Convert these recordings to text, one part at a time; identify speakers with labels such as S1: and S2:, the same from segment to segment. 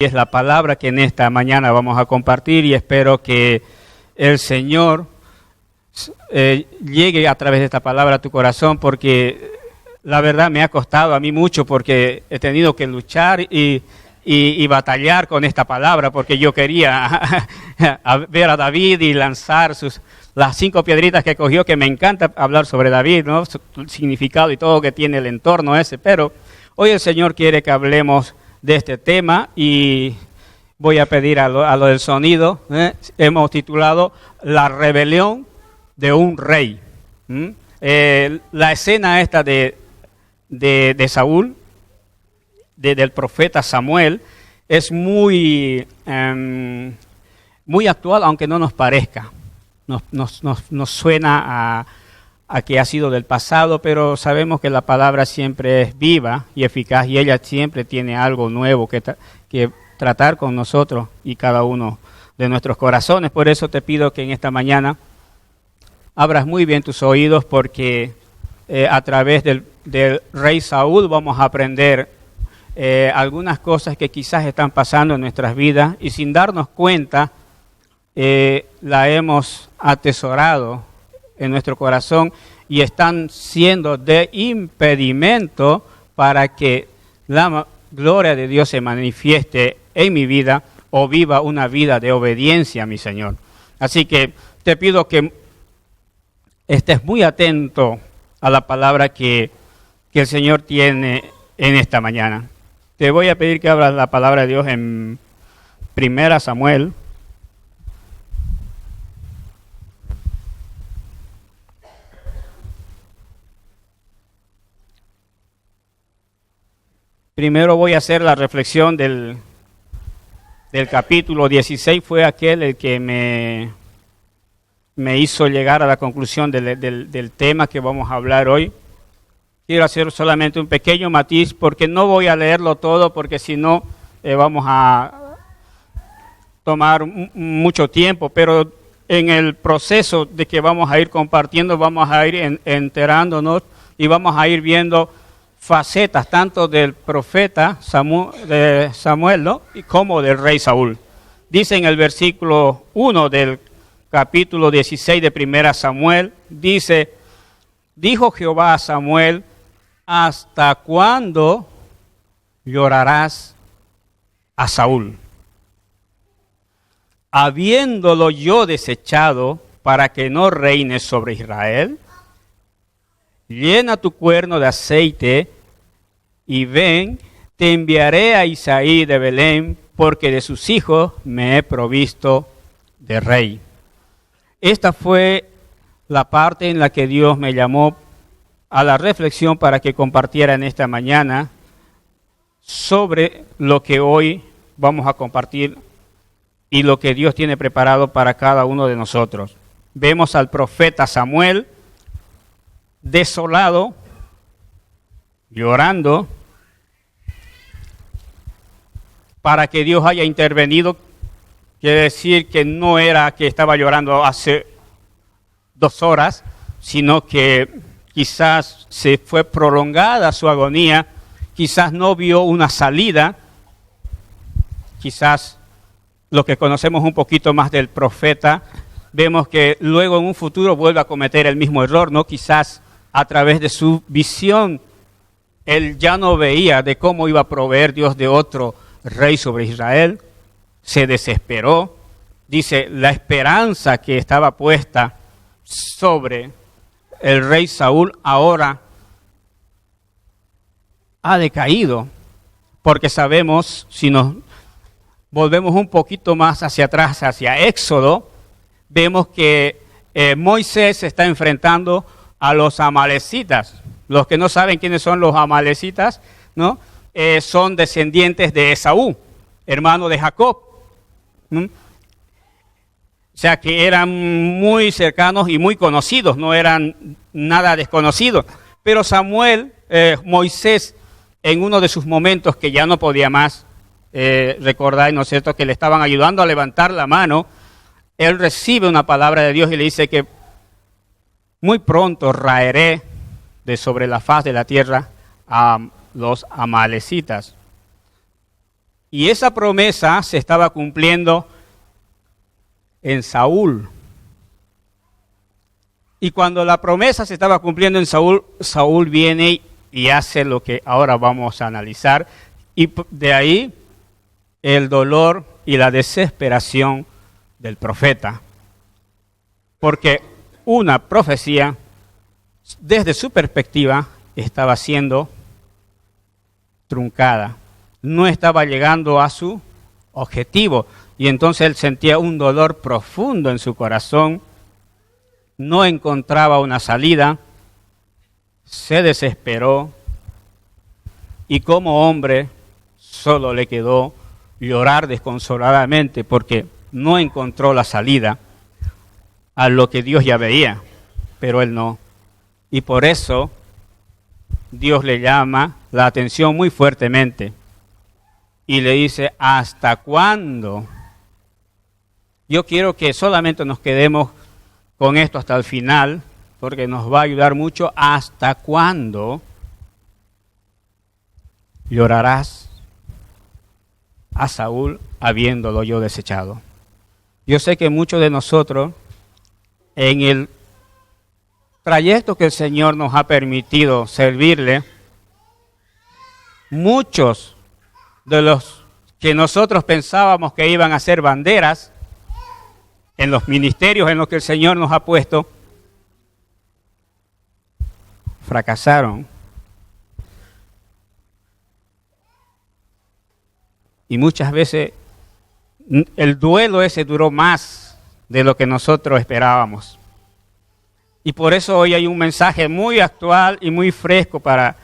S1: Es la palabra que en esta mañana vamos a compartir y espero que el Señor llegue a través de esta palabra a tu corazón, porque la verdad me ha costado a mí mucho, porque he tenido que luchar y batallar con esta palabra, porque yo quería ver a David y lanzar las 5 piedritas que cogió, que me encanta hablar sobre David, ¿no? Su significado y todo que tiene el entorno ese, pero hoy el Señor quiere que hablemos de este tema y voy a pedir a lo del sonido. Hemos titulado La rebelión de un rey. La escena esta de Saúl, del profeta Samuel, es muy actual, aunque no nos parezca. Nos suena a que ha sido del pasado, pero sabemos que la palabra siempre es viva y eficaz, y ella siempre tiene algo nuevo que tratar con nosotros y cada uno de nuestros corazones. Por eso te pido que en esta mañana abras muy bien tus oídos, porque a través del rey Saúl vamos a aprender algunas cosas que quizás están pasando en nuestras vidas y sin darnos cuenta la hemos atesorado en nuestro corazón y están siendo de impedimento para que la gloria de Dios se manifieste en mi vida o viva una vida de obediencia a mi Señor. Así que te pido que estés muy atento a la palabra que el Señor tiene en esta mañana. Te voy a pedir que abras la palabra de Dios en 1 Samuel. Primero voy a hacer la reflexión del capítulo 16. Fue aquel el que me hizo llegar a la conclusión del tema que vamos a hablar hoy. Quiero hacer solamente un pequeño matiz, porque no voy a leerlo todo, porque si no vamos a tomar mucho tiempo, pero en el proceso de que vamos a ir compartiendo, vamos a ir enterándonos y vamos a ir viendo facetas tanto del profeta Samuel, ¿no? Y como del rey Saúl. Dice en el versículo 1 del capítulo 16 de 1 Samuel, dice: dijo Jehová a Samuel, ¿hasta cuándo llorarás a Saúl, habiéndolo yo desechado para que no reine sobre Israel? Llena tu cuerno de aceite y ven, te enviaré a Isaí de Belén, porque de sus hijos me he provisto de rey. Esta fue la parte en la que Dios me llamó a la reflexión para que compartiera en esta mañana sobre lo que hoy vamos a compartir y lo que Dios tiene preparado para cada uno de nosotros. Vemos al profeta Samuel desolado, llorando, para que Dios haya intervenido. Quiere decir que no era que estaba llorando hace 2 horas, sino que quizás se fue prolongada su agonía, quizás no vio una salida, quizás lo que conocemos un poquito más del profeta, vemos que luego en un futuro vuelve a cometer el mismo error, ¿no? Quizás a través de su visión, él ya no veía de cómo iba a proveer Dios de otro rey sobre Israel, se desesperó. Dice, la esperanza que estaba puesta sobre el rey Saúl ahora ha decaído, porque sabemos, si nos volvemos un poquito más hacia atrás, hacia Éxodo, vemos que Moisés se está enfrentando a los amalecitas. Los que no saben quiénes son los amalecitas, ¿no? Son descendientes de Esaú, hermano de Jacob. O sea que eran muy cercanos y muy conocidos, no eran nada desconocidos. Pero Moisés, en uno de sus momentos que ya no podía más, recordáis, ¿no es cierto?, que le estaban ayudando a levantar la mano, él recibe una palabra de Dios y le dice que muy pronto raeré de sobre la faz de la tierra a los amalecitas. Y esa promesa se estaba cumpliendo en Saúl. Y cuando la promesa se estaba cumpliendo en Saúl, Saúl viene y hace lo que ahora vamos a analizar. Y de ahí el dolor y la desesperación del profeta. Porque una profecía, desde su perspectiva, estaba siendo truncada. No estaba llegando a su objetivo. Y entonces él sentía un dolor profundo en su corazón. No encontraba una salida. Se desesperó. Y como hombre, solo le quedó llorar desconsoladamente porque no encontró la salida a lo que Dios ya veía, pero él no. Y por eso Dios le llama la atención muy fuertemente y le dice, ¿hasta cuándo? Yo quiero que solamente nos quedemos con esto hasta el final, porque nos va a ayudar mucho. ¿Hasta cuándo llorarás a Saúl habiéndolo yo desechado? Yo sé que muchos de nosotros, en el trayecto que el Señor nos ha permitido servirle, muchos de los que nosotros pensábamos que iban a ser banderas en los ministerios en los que el Señor nos ha puesto, fracasaron. Y muchas veces el duelo ese duró más de lo que nosotros esperábamos. Y por eso hoy hay un mensaje muy actual y muy fresco para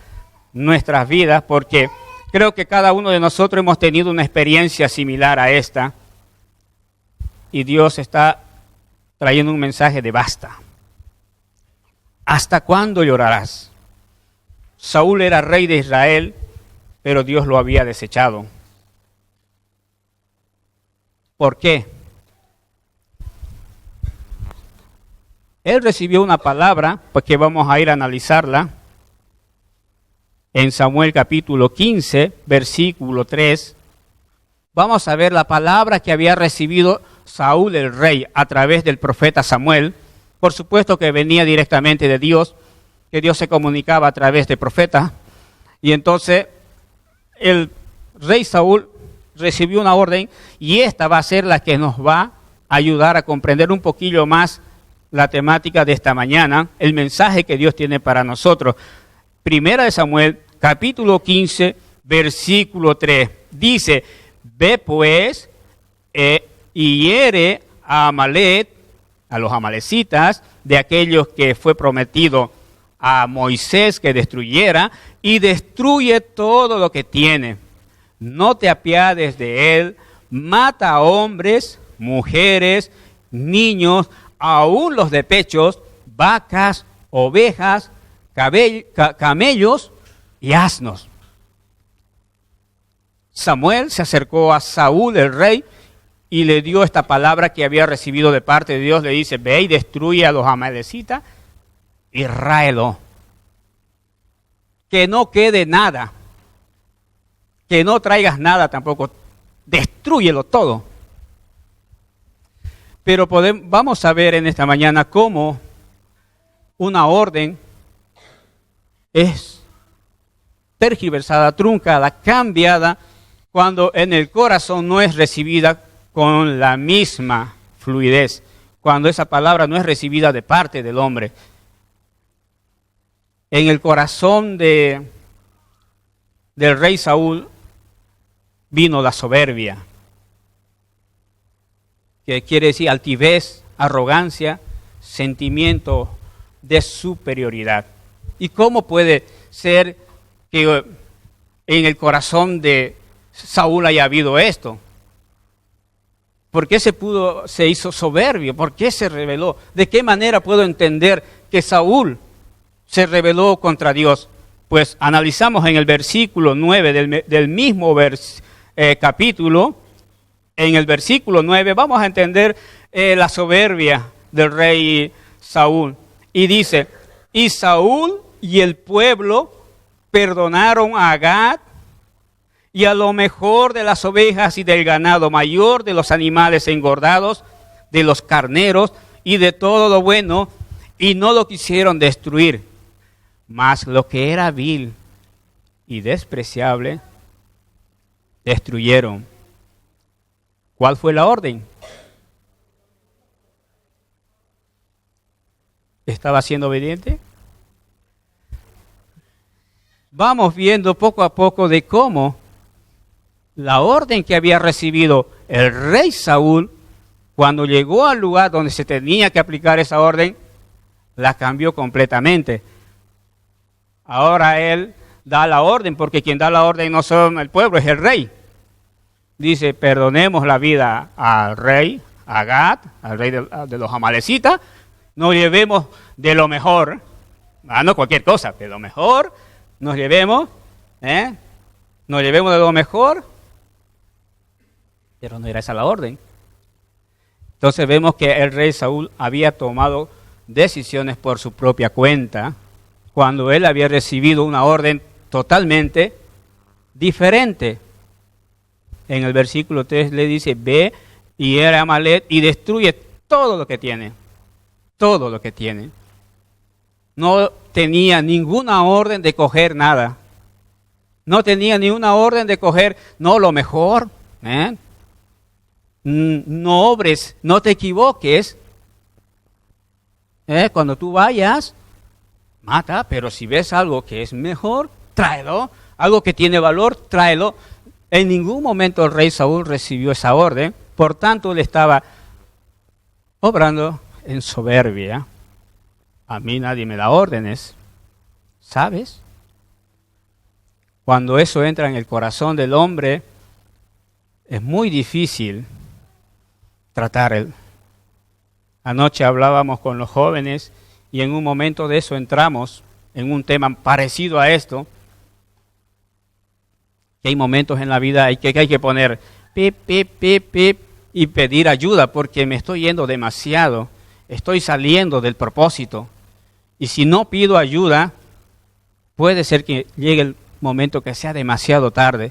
S1: nuestras vidas, porque creo que cada uno de nosotros hemos tenido una experiencia similar a esta. Y Dios está trayendo un mensaje de basta. ¿Hasta cuándo llorarás? Saúl era rey de Israel, pero Dios lo había desechado. ¿Por qué? Él recibió una palabra, porque vamos a ir a analizarla, en Samuel capítulo 15, versículo 3. Vamos a ver la palabra que había recibido Saúl el rey a través del profeta Samuel. Por supuesto que venía directamente de Dios, que Dios se comunicaba a través de profetas. Y entonces el rey Saúl recibió una orden y esta va a ser la que nos va a ayudar a comprender un poquillo más la temática de esta mañana, el mensaje que Dios tiene para nosotros. Primera de Samuel, capítulo 15, versículo 3. Dice, ve pues y hiere a Amalek, a los amalecitas, de aquellos que fue prometido a Moisés que destruyera, y destruye todo lo que tiene. No te apiades de él, mata a hombres, mujeres, niños, aún los de pechos, vacas, ovejas, camellos y asnos. Samuel se acercó a Saúl, el rey, y le dio esta palabra que había recibido de parte de Dios. Le dice, ve y destruye a los amalecitas y ráelo. Que no quede nada. Que no traigas nada tampoco. Destrúyelo todo. Pero vamos a ver en esta mañana cómo una orden es tergiversada, truncada, cambiada, cuando en el corazón no es recibida con la misma fluidez, cuando esa palabra no es recibida de parte del hombre. En el corazón del rey Saúl vino la soberbia, que quiere decir altivez, arrogancia, sentimiento de superioridad. ¿Y cómo puede ser que en el corazón de Saúl haya habido esto? ¿Por qué se hizo soberbio? ¿Por qué se rebeló? ¿De qué manera puedo entender que Saúl se rebeló contra Dios? Pues analizamos en el versículo 9 del mismo capítulo. En el versículo 9 vamos a entender la soberbia del rey Saúl. Y dice, y Saúl y el pueblo perdonaron a Gad y a lo mejor de las ovejas y del ganado mayor, de los animales engordados, de los carneros y de todo lo bueno, y no lo quisieron destruir. Mas lo que era vil y despreciable, destruyeron. ¿Cuál fue la orden? ¿Estaba siendo obediente? Vamos viendo poco a poco de cómo la orden que había recibido el rey Saúl, cuando llegó al lugar donde se tenía que aplicar esa orden, la cambió completamente. Ahora él da la orden, porque quien da la orden no son el pueblo, es el rey. Dice, perdonemos la vida al rey, a Gat, al rey de los amalecitas, nos llevemos de lo mejor, no cualquier cosa, de lo mejor, nos llevemos de lo mejor, pero no era esa la orden. Entonces vemos que el rey Saúl había tomado decisiones por su propia cuenta, cuando él había recibido una orden totalmente diferente. En el versículo 3 le dice, ve y hiere a Amalec y destruye todo lo que tiene. Todo lo que tiene. No tenía ninguna orden de coger nada. No tenía ni una orden de coger, no, lo mejor. No obres, no te equivoques. Cuando tú vayas, mata, pero si ves algo que es mejor, tráelo. Algo que tiene valor, tráelo. En ningún momento el rey Saúl recibió esa orden, por tanto él estaba obrando en soberbia. A mí nadie me da órdenes, ¿sabes? Cuando eso entra en el corazón del hombre, es muy difícil tratar él. Anoche hablábamos con los jóvenes y en un momento de eso entramos en un tema parecido a esto, que hay momentos en la vida que hay que poner pip, pip, pip, pip y pedir ayuda porque me estoy yendo demasiado, estoy saliendo del propósito. Y si no pido ayuda, puede ser que llegue el momento que sea demasiado tarde.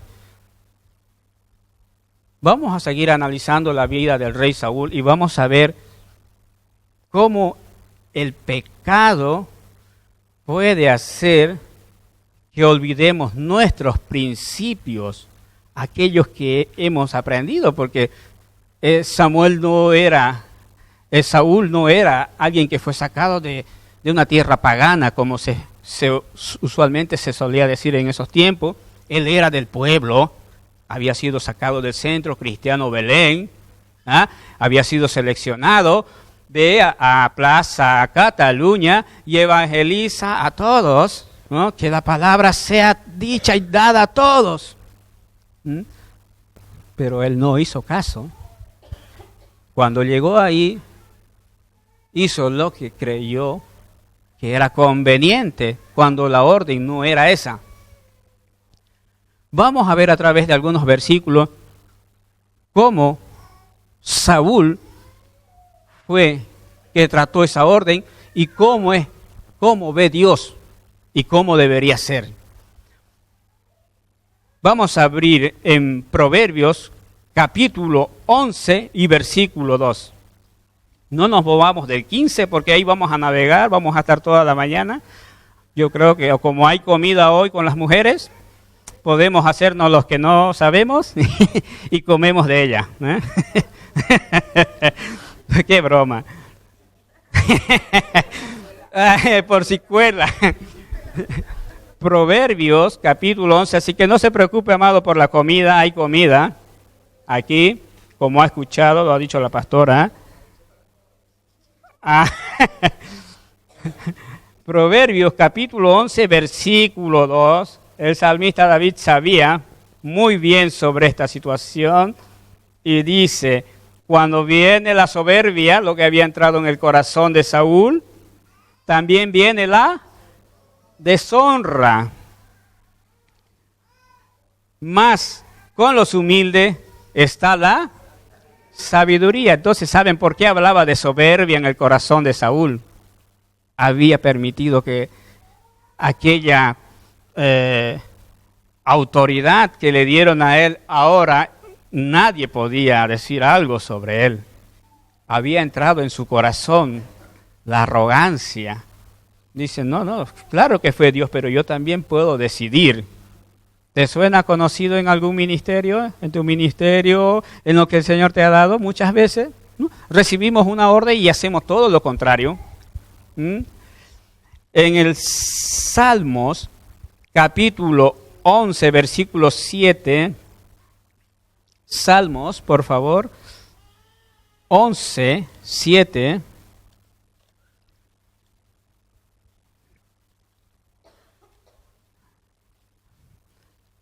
S1: Vamos a seguir analizando la vida del rey Saúl y vamos a ver cómo el pecado puede hacer que olvidemos nuestros principios, aquellos que hemos aprendido, porque Saúl no era alguien que fue sacado de una tierra pagana, como usualmente se solía decir en esos tiempos. Él era del pueblo, había sido sacado del centro cristiano Belén, había sido seleccionado, ve a Plaza Cataluña y evangeliza a todos, ¿no? Que la palabra sea dicha y dada a todos. Pero él no hizo caso. Cuando llegó ahí, hizo lo que creyó que era conveniente, cuando la orden no era esa. Vamos a ver a través de algunos versículos cómo Saúl fue que trató esa orden y cómo ve Dios y cómo debería ser. Vamos a abrir en Proverbios capítulo 11 y versículo 2. No nos movamos del 15 porque ahí vamos a navegar, vamos a estar toda la mañana. Yo creo que como hay comida hoy con las mujeres, podemos hacernos los que no sabemos y comemos de ella. ¡Qué broma! Por si cuela. Proverbios capítulo 11, así que no se preocupe, amado, por la comida, hay comida aquí, como ha escuchado, lo ha dicho la pastora. Proverbios capítulo 11, versículo 2, el salmista David sabía muy bien sobre esta situación y dice, cuando viene la soberbia, lo que había entrado en el corazón de Saúl, también viene la deshonra. Mas con los humildes está la sabiduría. Entonces, ¿saben por qué hablaba de soberbia en el corazón de Saúl? Había permitido que aquella autoridad que le dieron a él, ahora nadie podía decir algo sobre él. Había entrado en su corazón la arrogancia. Dice, no, claro que fue Dios, pero yo también puedo decidir. ¿Te suena conocido en algún ministerio, en tu ministerio, en lo que el Señor te ha dado? Muchas veces, ¿no? Recibimos una orden y hacemos todo lo contrario. En el Salmos, capítulo 11, versículo 7, Salmos, por favor, 11, 7.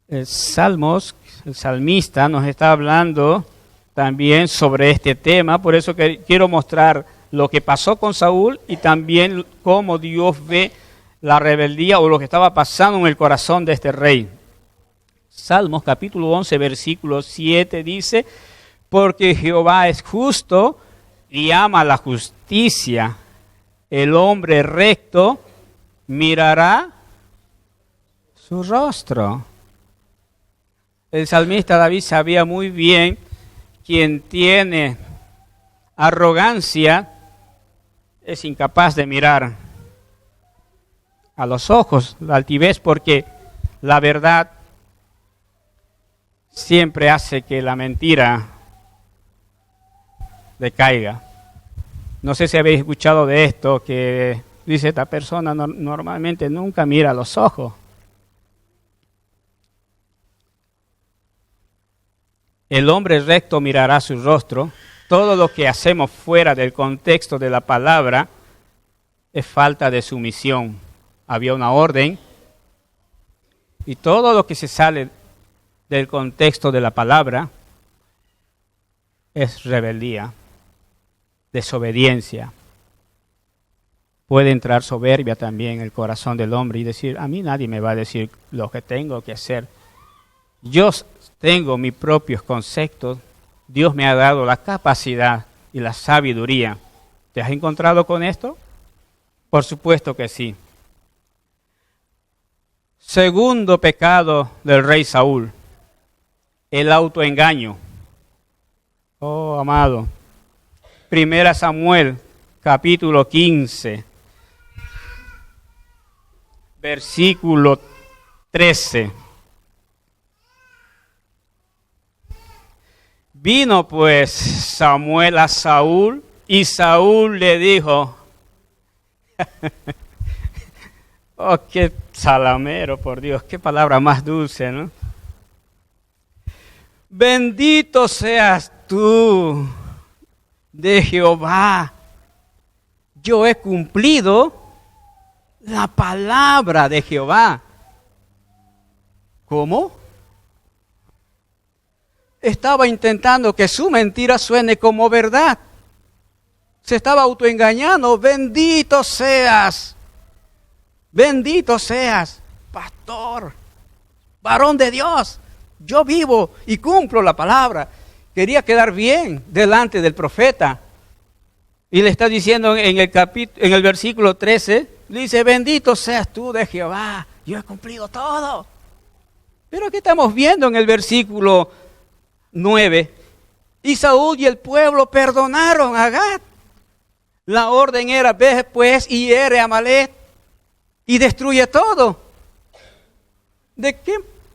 S1: El salmista nos está hablando también sobre este tema, por eso que quiero mostrar lo que pasó con Saúl y también cómo Dios ve la rebeldía o lo que estaba pasando en el corazón de este rey. Salmos capítulo 11, versículo 7 dice, porque Jehová es justo y ama la justicia, el hombre recto mirará su rostro. El salmista David sabía muy bien quien tiene arrogancia es incapaz de mirar a los ojos, la altivez, porque la verdad siempre hace que la mentira decaiga. No sé si habéis escuchado de esto, que dice esta persona normalmente nunca mira a los ojos. El hombre recto mirará su rostro. Todo lo que hacemos fuera del contexto de la palabra es falta de sumisión. Había una orden y todo lo que se sale del contexto de la palabra es rebeldía, desobediencia. Puede entrar soberbia también en el corazón del hombre y decir, a mí nadie me va a decir lo que tengo que hacer. Yo tengo mis propios conceptos. Dios me ha dado la capacidad y la sabiduría. ¿Te has encontrado con esto? Por supuesto que sí. Segundo pecado del rey Saúl, el autoengaño. Oh, amado. Primera Samuel, capítulo 15, versículo 13. Vino pues Samuel a Saúl y Saúl le dijo, oh, qué salamero, por Dios, qué palabra más dulce, ¿no? Bendito seas tú de Jehová. Yo he cumplido la palabra de Jehová. ¿Cómo? Estaba intentando que su mentira suene como verdad. Se estaba autoengañando. Bendito seas, pastor, varón de Dios. Yo vivo y cumplo la palabra. Quería quedar bien delante del profeta. Y le está diciendo en el versículo 13, le dice, bendito seas tú de Jehová. Yo he cumplido todo. Pero ¿qué estamos viendo en el versículo 9? Y Saúl y el pueblo perdonaron a Gad. La orden era, ve pues y hiere a Amalek y destruye todo.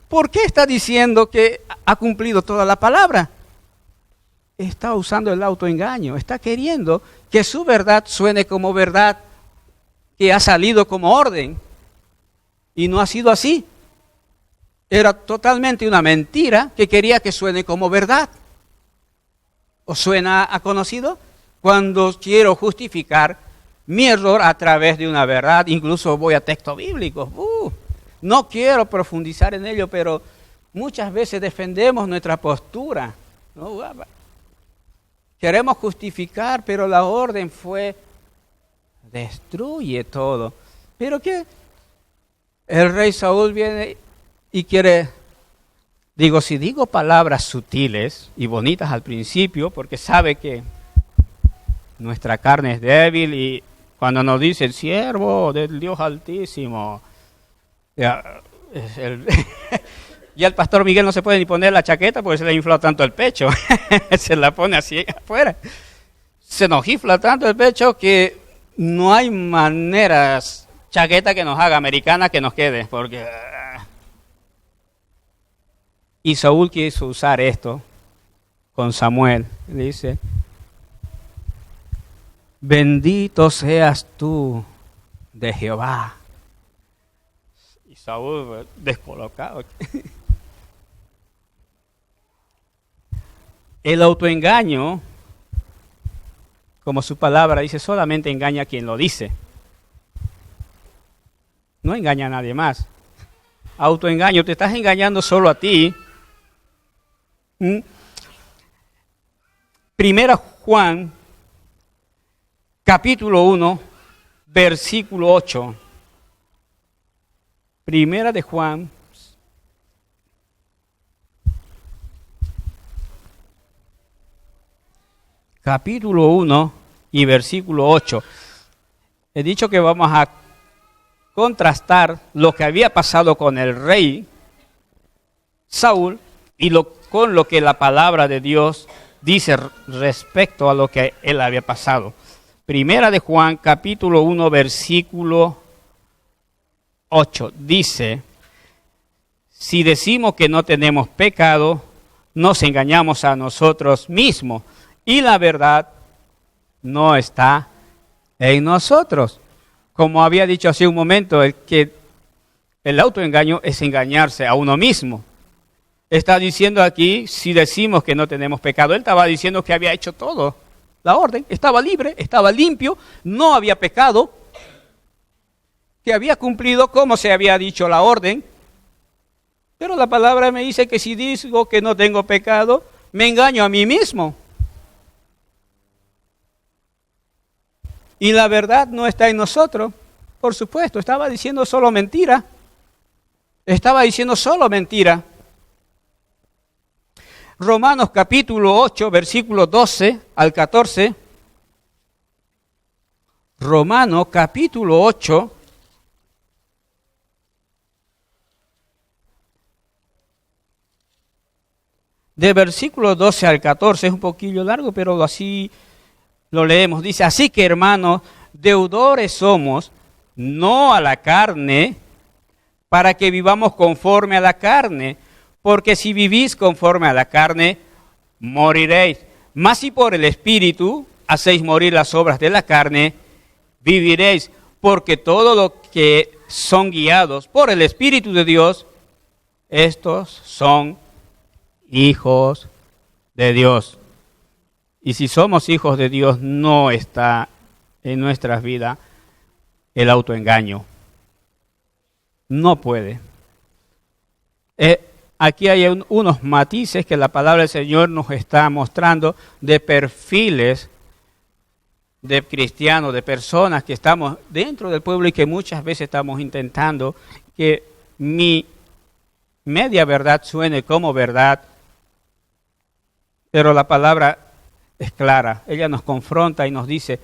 S1: ¿Por qué está diciendo que ha cumplido toda la palabra? Está usando el autoengaño, está queriendo que su verdad suene como verdad, que ha salido como orden, y no ha sido así. Era totalmente una mentira que quería que suene como verdad. ¿Os suena a conocido? Cuando quiero justificar mi error a través de una verdad, incluso voy a textos bíblicos. No quiero profundizar en ello, pero muchas veces defendemos nuestra postura, ¿no? Queremos justificar, pero la orden fue, destruye todo. ¿Pero qué? El rey Saúl viene y quiere, si digo palabras sutiles y bonitas al principio, porque sabe que nuestra carne es débil y cuando nos dice el siervo del Dios Altísimo, Ya el pastor Miguel no se puede ni poner la chaqueta porque se le infla tanto el pecho. Se la pone así afuera. Se nos infla tanto el pecho que no hay maneras, chaqueta que nos haga, americana que nos quede. Porque... Y Saúl quiso usar esto con Samuel. Dice, bendito seas tú de Jehová. Y Saúl descolocado. El autoengaño, como su palabra dice, solamente engaña a quien lo dice. No engaña a nadie más. Autoengaño, te estás engañando solo a ti. Primera Juan, capítulo 1, versículo 8. Primera de Juan, capítulo 1 y versículo 8. He dicho que vamos a contrastar lo que había pasado con el rey Saúl y con lo que la palabra de Dios dice respecto a lo que él había pasado. Primera de Juan, capítulo 1, versículo 8. Dice, si decimos que no tenemos pecado, nos engañamos a nosotros mismos y la verdad no está en nosotros. Como había dicho hace un momento, el autoengaño es engañarse a uno mismo. Está diciendo aquí, si decimos que no tenemos pecado, él estaba diciendo que había hecho todo. La orden, estaba libre, estaba limpio, no había pecado, que había cumplido como se había dicho la orden. Pero la palabra me dice que si digo que no tengo pecado, me engaño a mí mismo. Y la verdad no está en nosotros. Por supuesto, estaba diciendo solo mentira. Estaba diciendo solo mentira. Romanos capítulo 8, versículos 12 al 14. Romanos capítulo 8. De versículo 12 al 14, es un poquillo largo, pero así lo leemos. Dice, así que hermanos, deudores somos, no a la carne, para que vivamos conforme a la carne. Porque si vivís conforme a la carne, moriréis. Mas si por el Espíritu hacéis morir las obras de la carne, viviréis. Porque todo lo que son guiados por el Espíritu de Dios, estos son hijos de Dios. Y si somos hijos de Dios, no está en nuestras vidas el autoengaño. No puede. Aquí hay unos matices que la palabra del Señor nos está mostrando de perfiles de cristianos, de personas que estamos dentro del pueblo y que muchas veces estamos intentando que mi media verdad suene como verdad, pero la palabra es clara. Ella nos confronta y nos dice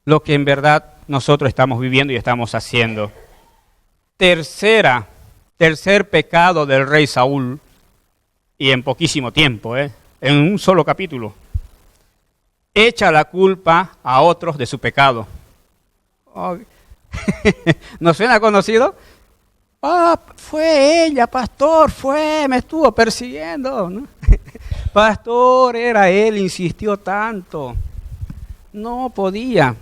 S1: lo que en verdad nosotros estamos viviendo y estamos haciendo. Tercer pecado del rey Saúl, y en poquísimo tiempo, en un solo capítulo. Echa la culpa a otros de su pecado. Oh. ¿Nos suena conocido? Fue ella, pastor, me estuvo persiguiendo, ¿no? Pastor, era él, insistió tanto. No podía.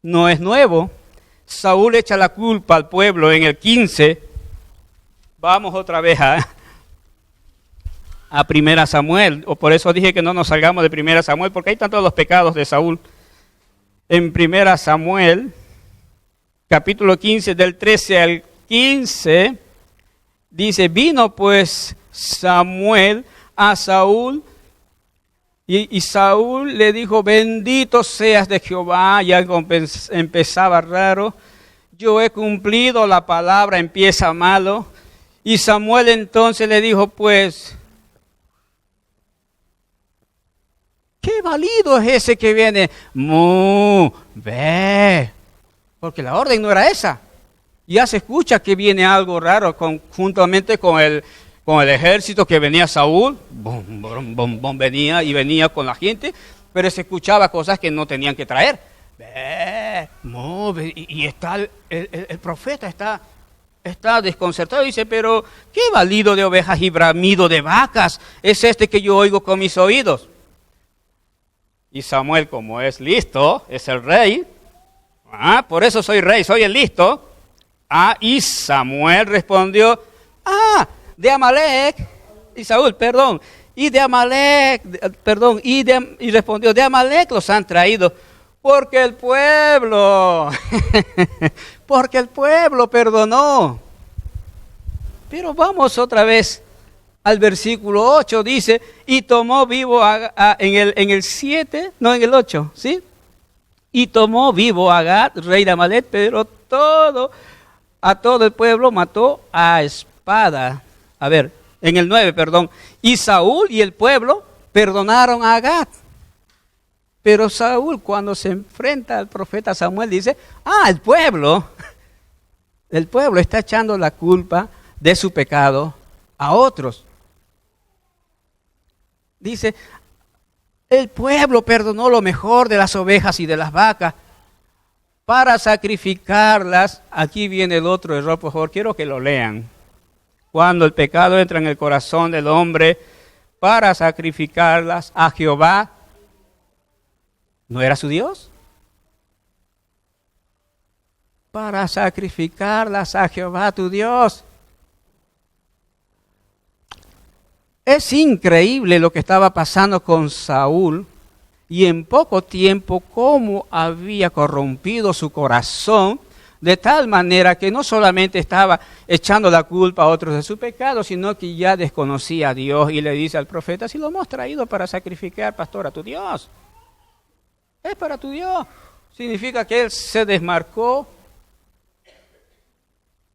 S1: No es nuevo. Saúl echa la culpa al pueblo en el 15. Vamos otra vez a Primera Samuel. O por eso dije que no nos salgamos de Primera Samuel, porque hay tantos los pecados de Saúl. En Primera Samuel, capítulo 15, del 13 al 15, dice, vino pues Samuel a Saúl, y Saúl le dijo, bendito seas de Jehová. Y algo empezaba raro. Yo he cumplido la palabra, empieza malo. Y Samuel entonces le dijo, pues, ¿qué balido es ese que viene? Ve, porque la orden no era esa. Ya se escucha que viene algo raro juntamente con el ejército que venía Saúl. Bom, bom, bom, bom, venía con la gente, pero se escuchaba cosas que no tenían que traer. Y está el profeta está desconcertado y dice, pero ¿qué balido de ovejas y bramido de vacas es este que yo oigo con mis oídos? Y Samuel, como es listo, es el rey, por eso soy rey, soy el listo. Y Samuel respondió, de Amalek, y Saúl, perdón, y de Amalek, y respondió, de Amalek los han traído, porque el pueblo perdonó. Pero vamos otra vez al versículo 8, dice, y tomó vivo en el 7, no en el 8, ¿sí? Y tomó vivo a Agag, rey de Amalek, pero a todo el pueblo mató a espada. A ver, en el 9, perdón. Y Saúl y el pueblo perdonaron a Agag. Pero Saúl, cuando se enfrenta al profeta Samuel, dice, el pueblo está echando la culpa de su pecado a otros. Dice, el pueblo perdonó lo mejor de las ovejas y de las vacas para sacrificarlas. Aquí viene el otro error, por favor, quiero que lo lean. Cuando el pecado entra en el corazón del hombre, para sacrificarlas a Jehová, ¿no era su Dios? Para sacrificarlas a Jehová tu Dios. Es increíble lo que estaba pasando con Saúl y en poco tiempo cómo había corrompido su corazón de tal manera que no solamente estaba echando la culpa a otros de su pecado, sino que ya desconocía a Dios y le dice al profeta, si lo hemos traído para sacrificar, pastor, a tu Dios. Es para tu Dios. Significa que él se desmarcó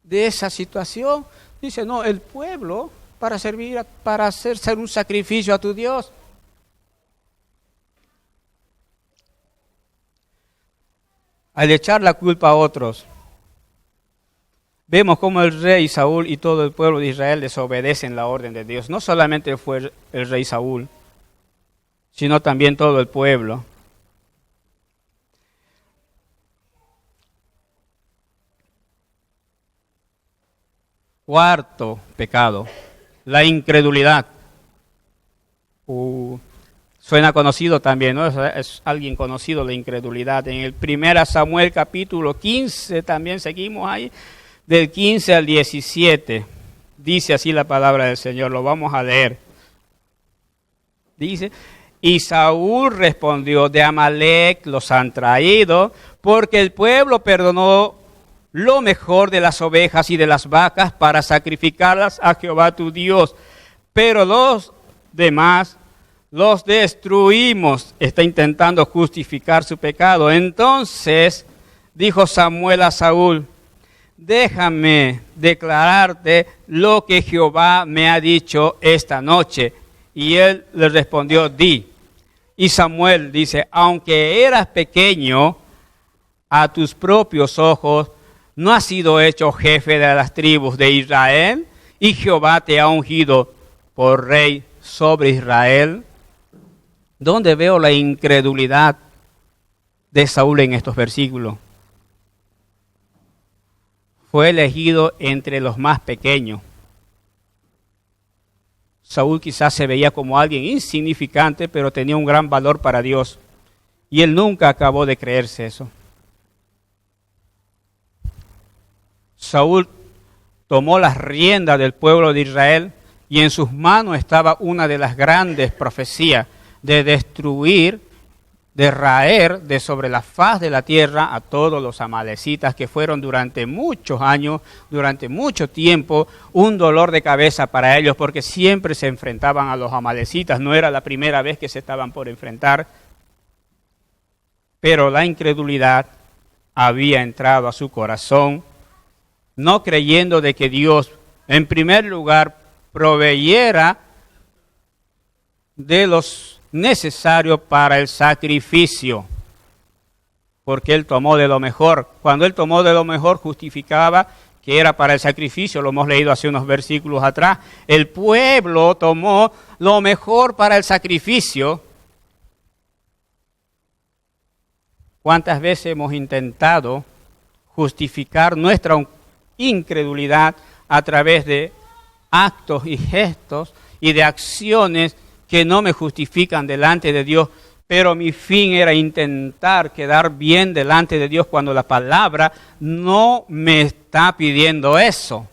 S1: de esa situación. Dice, no, el pueblo para hacer un sacrificio a tu Dios. Al echar la culpa a otros, vemos cómo el rey Saúl y todo el pueblo de Israel desobedecen la orden de Dios. No solamente fue el rey Saúl, sino también todo el pueblo. Cuarto pecado, la incredulidad. Suena conocido también, ¿no? Es alguien conocido, la incredulidad. En el 1 Samuel capítulo 15, también seguimos ahí, del 15 al 17. Dice así la palabra del Señor, lo vamos a leer. Dice, y Saúl respondió, de Amalek los han traído, porque el pueblo perdonó lo mejor de las ovejas y de las vacas para sacrificarlas a Jehová tu Dios. Pero los demás los destruimos. Está intentando justificar su pecado. Entonces dijo Samuel a Saúl, déjame declararte lo que Jehová me ha dicho esta noche. Y él le respondió, di. Y Samuel dice, aunque eras pequeño a tus propios ojos, ¿no has sido hecho jefe de las tribus de Israel? Y Jehová te ha ungido por rey sobre Israel. ¿Dónde veo la incredulidad de Saúl en estos versículos? Fue elegido entre los más pequeños. Saúl quizás se veía como alguien insignificante, pero tenía un gran valor para Dios. Y él nunca acabó de creerse eso. Saúl tomó las riendas del pueblo de Israel y en sus manos estaba una de las grandes profecías de destruir, de raer de sobre la faz de la tierra a todos los amalecitas que fueron durante muchos años, durante mucho tiempo, un dolor de cabeza para ellos porque siempre se enfrentaban a los amalecitas. No era la primera vez que se estaban por enfrentar, pero la incredulidad había entrado a su corazón, no creyendo de que Dios, en primer lugar, proveyera de los necesarios para el sacrificio. porque él tomó de lo mejor. Cuando él tomó de lo mejor, justificaba que era para el sacrificio, lo hemos leído hace unos versículos atrás. El pueblo tomó lo mejor para el sacrificio. ¿Cuántas veces hemos intentado justificar nuestra incredulidad a través de actos y gestos y de acciones que no me justifican delante de Dios? Pero mi fin era intentar quedar bien delante de Dios cuando la palabra no me está pidiendo eso.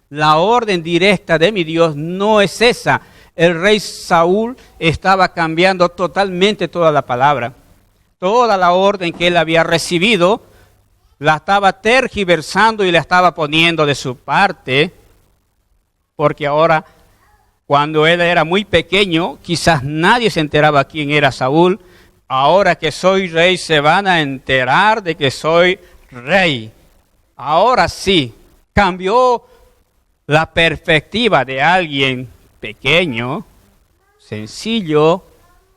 S1: La orden directa de mi Dios no es esa. El rey Saúl estaba cambiando totalmente toda la palabra. Toda la orden que él había recibido la estaba tergiversando y la estaba poniendo de su parte, porque ahora, cuando él era muy pequeño, quizás nadie se enteraba quién era Saúl. Ahora que soy rey, se van a enterar de que soy rey. Ahora sí, cambió la perspectiva de alguien pequeño, sencillo,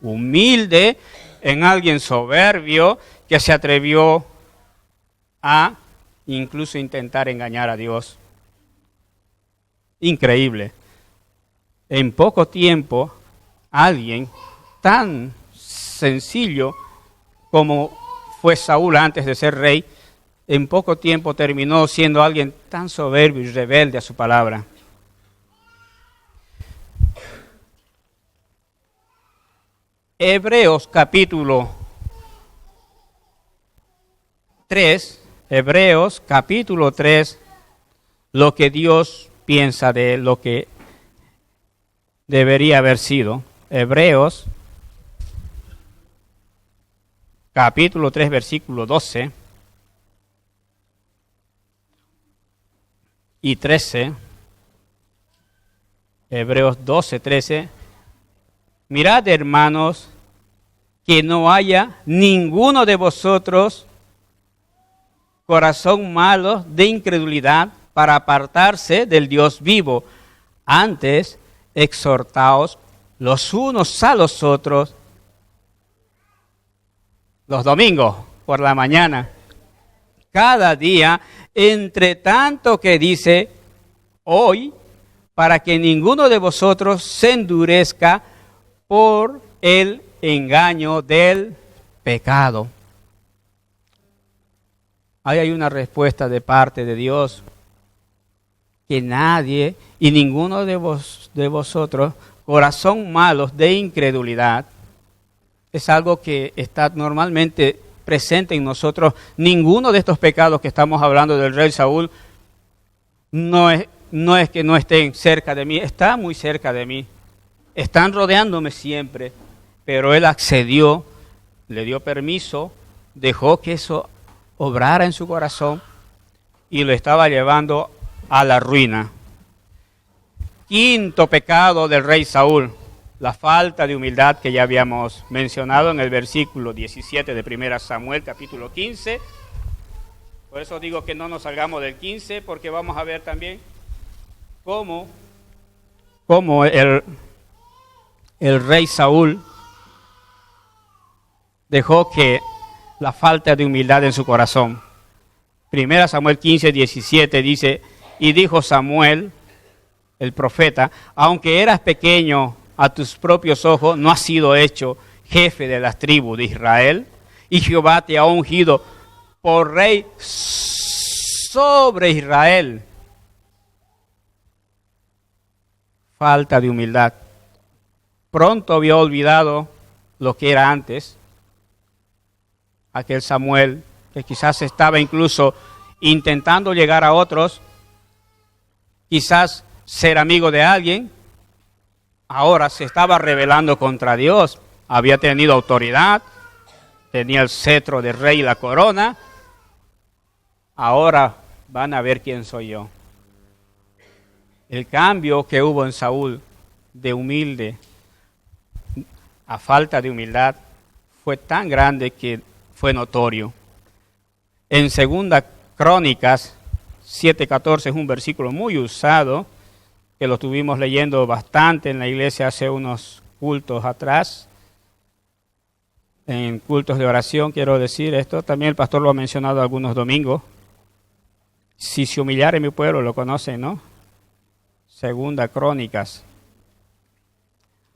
S1: humilde, en alguien soberbio que se atrevió a incluso intentar engañar a Dios. Increíble. En poco tiempo, alguien tan sencillo como fue Saúl antes de ser rey, en poco tiempo terminó siendo alguien tan soberbio y rebelde a su palabra. Hebreos capítulo 3, lo que Dios piensa de lo que debería haber sido. Hebreos capítulo 3, versículo 12 y 13. Hebreos 12, 13. Mirad, hermanos, que no haya ninguno de vosotros corazón malo de incredulidad para apartarse del Dios vivo. Antes, exhortaos los unos a los otros los domingos por la mañana, cada día, entre tanto que dice hoy, para que ninguno de vosotros se endurezca por el engaño del pecado. Ahí hay una respuesta de parte de Dios, que nadie y ninguno de vosotros, corazón malos de incredulidad, es algo que está normalmente presente en nosotros. Ninguno de estos pecados que estamos hablando del rey Saúl no es que no estén cerca de mí, está muy cerca de mí. Están rodeándome siempre, pero él accedió, le dio permiso, dejó que eso obrara en su corazón y lo estaba llevando a la ruina. Quinto pecado del rey Saúl, la falta de humildad que ya habíamos mencionado en el versículo 17 de 1 Samuel, capítulo 15. Por eso digo que no nos salgamos del 15, porque vamos a ver también cómo el rey Saúl dejó que la falta de humildad en su corazón. 1 Samuel 15, 17 dice, y dijo Samuel, el profeta, aunque eras pequeño a tus propios ojos, no has sido hecho jefe de las tribus de Israel, y Jehová te ha ungido por rey sobre Israel. Falta de humildad. Pronto había olvidado lo que era antes. Aquel Samuel que quizás estaba incluso intentando llegar a otros, quizás ser amigo de alguien, ahora se estaba rebelando contra Dios. Había tenido autoridad, tenía el cetro de rey y la corona. Ahora van a ver quién soy yo. El cambio que hubo en Saúl de humilde a falta de humildad fue tan grande que fue notorio. En Segunda Crónicas 7:14 es un versículo muy usado, que lo estuvimos leyendo bastante en la iglesia hace unos cultos atrás. en cultos de oración, quiero decir esto. También el pastor lo ha mencionado algunos domingos. Si se humillare mi pueblo, lo conocen, ¿no? Segunda Crónicas.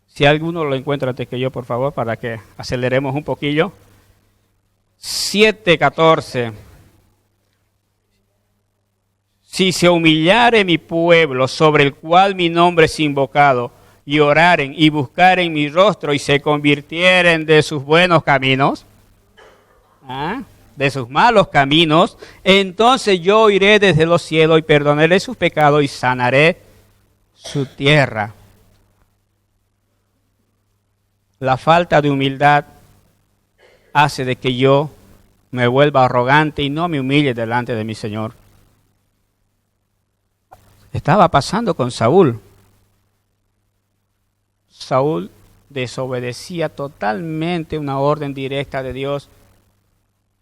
S1: Si alguno lo encuentra antes que yo, por favor, para que aceleremos un poquillo. 7:14. Si se humillare mi pueblo, sobre el cual mi nombre es invocado, y oraren y buscaren mi rostro y se convirtieren de sus buenos caminos, de sus malos caminos, entonces yo oiré desde los cielos y perdonaré sus pecados y sanaré su tierra. La falta de humildad hace de que yo me vuelva arrogante y no me humille delante de mi Señor. Estaba pasando con Saúl. Saúl desobedecía totalmente una orden directa de Dios